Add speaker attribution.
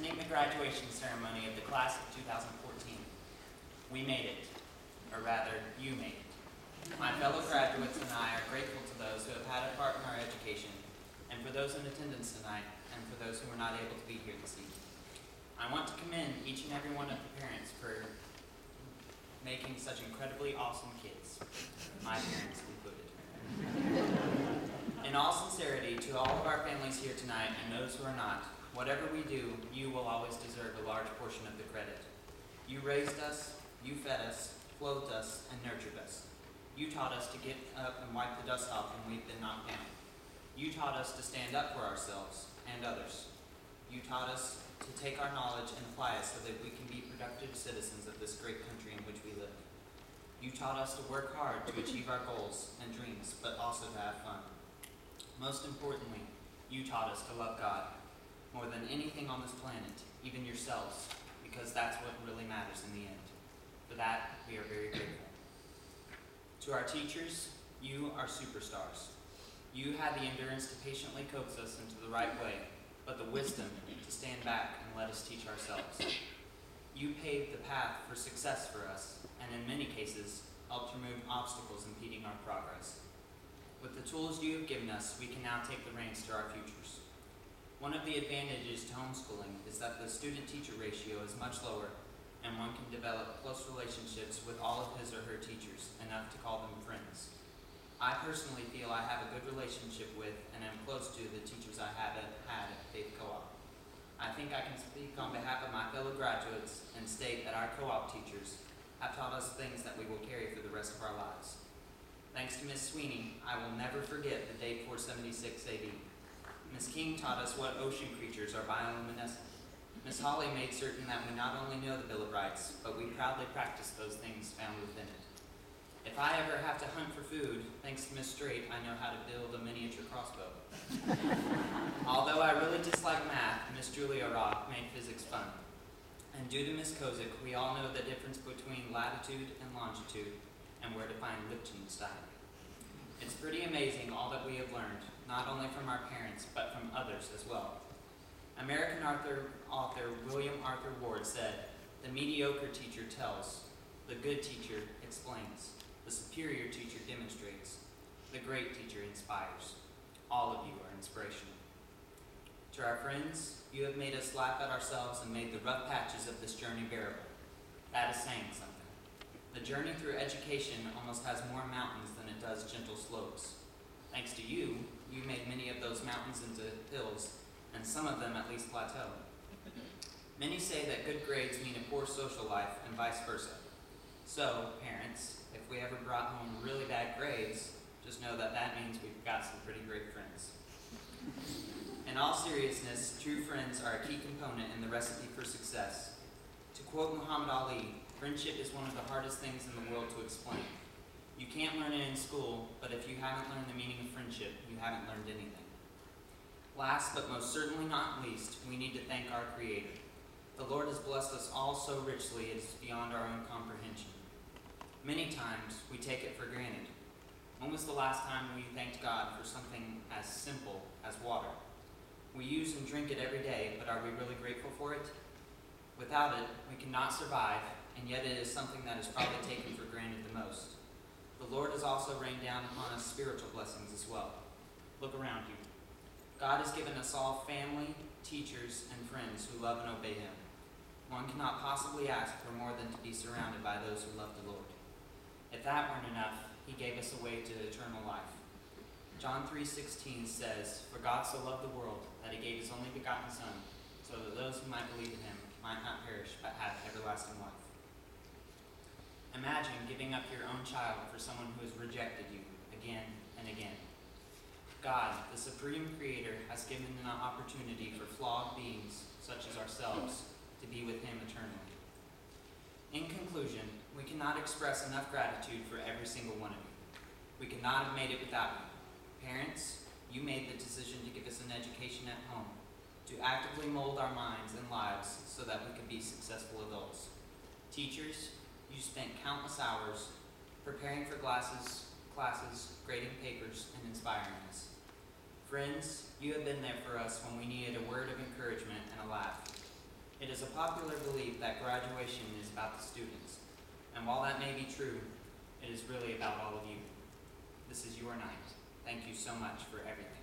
Speaker 1: attending the graduation ceremony of the class of 2014. We made it, or rather, you made it. My fellow graduates and I are grateful to those who have had a part in our education, and for those in attendance tonight, and for those who were not able to be here this evening. I want to commend each and every one of the parents for making such incredibly awesome kids, my parents included. In all sincerity, to all of our families here tonight and those who are not, whatever we do, you will always deserve a large portion of the credit. You raised us, you fed us, clothed us, and nurtured us. You taught us to get up and wipe the dust off when we've been knocked down. You taught us to stand up for ourselves and others. You taught us to take our knowledge and apply it so that we can be productive citizens of this great country in which we live. You taught us to work hard to achieve our goals and dreams, but also to have fun. Most importantly, you taught us to love God more than anything on this planet, even yourselves, because that's what really matters in the end. For that, we are very grateful. To our teachers, you are superstars. You had the endurance to patiently coax us into the right way, but the wisdom to stand back and let us teach ourselves. You paved the path for success for us, and in many cases, helped remove obstacles impeding our progress. With the tools you have given us, we can now take the reins to our futures. One of the advantages to homeschooling is that the student-teacher ratio is much lower, and one can develop close relationships with all of his or her teachers, enough to call them friends. I personally feel I have a good relationship with and am close to the teachers I have had at Faith Co-op. I think I can speak on behalf of my fellow graduates and state that our co-op teachers have taught us things that we will carry for the rest of our lives. Thanks to Ms. Sweeney, I will never forget the date 476 AD. Ms. King taught us what ocean creatures are bioluminescent. Ms. Hawley made certain that we not only know the Bill of Rights, but we proudly practice those things found within it. If I ever have to hunt for food, thanks to Ms. Straight, I know how to build a miniature crossbow. Although I really dislike math, Ms. Julia Rock made physics fun. And due to Ms. Kozik, we all know the difference between latitude and longitude and where to find Liechtenstein. It's pretty amazing all that we have learned, not only from our parents, but from others as well. American author William Arthur Ward said, "The mediocre teacher tells, the good teacher explains, the superior teacher demonstrates, the great teacher inspires. All of you are inspirational." To our friends, you have made us laugh at ourselves and made the rough patches of this journey bearable. That is saying something. The journey through education almost has more mountains than it does gentle slopes. Thanks to you, you made many of those mountains into hills, and some of them at least plateau. Many say that good grades mean a poor social life and vice versa. So, parents, if we ever brought home really bad grades, just know that that means we've got some pretty great friends. In all seriousness, true friends are a key component in the recipe for success. To quote Muhammad Ali, friendship is one of the hardest things in the world to explain. You can't learn it in school, but if you haven't learned the meaning of friendship, you haven't learned anything. Last but most certainly not least, we need to thank our Creator. The Lord has blessed us all so richly it is beyond our own comprehension. Many times we take it for granted. When was the last time we thanked God for something as simple as water? We use and drink it every day, but are we really grateful for it? Without it, we cannot survive, and yet it is something that is probably taken for granted the most. The Lord has also rained down upon us spiritual blessings as well. Look around you. God has given us all family, teachers, and friends who love and obey Him. One cannot possibly ask for more than to be surrounded by those who love the Lord. If that weren't enough, He gave us a way to eternal life. John 3:16 says, "For God so loved the world that He gave His only begotten Son, so that those who might believe in Him might not perish but have everlasting life." Imagine giving up your own child for someone who has rejected you again and again. God, the Supreme Creator, has given an opportunity for flawed beings such as ourselves to be with Him eternally. In conclusion, we cannot express enough gratitude for every single one of you. We could not have made it without you. Parents, you made the decision to give us an education at home, to actively mold our minds and lives so that we could be successful adults. Teachers, you spent countless hours preparing for classes, grading papers, and inspiring us. Friends, you have been there for us when we needed a word of encouragement and a laugh. It is a popular belief that graduation is about the students, and while that may be true, it is really about all of you. This is your night. Thank you so much for everything.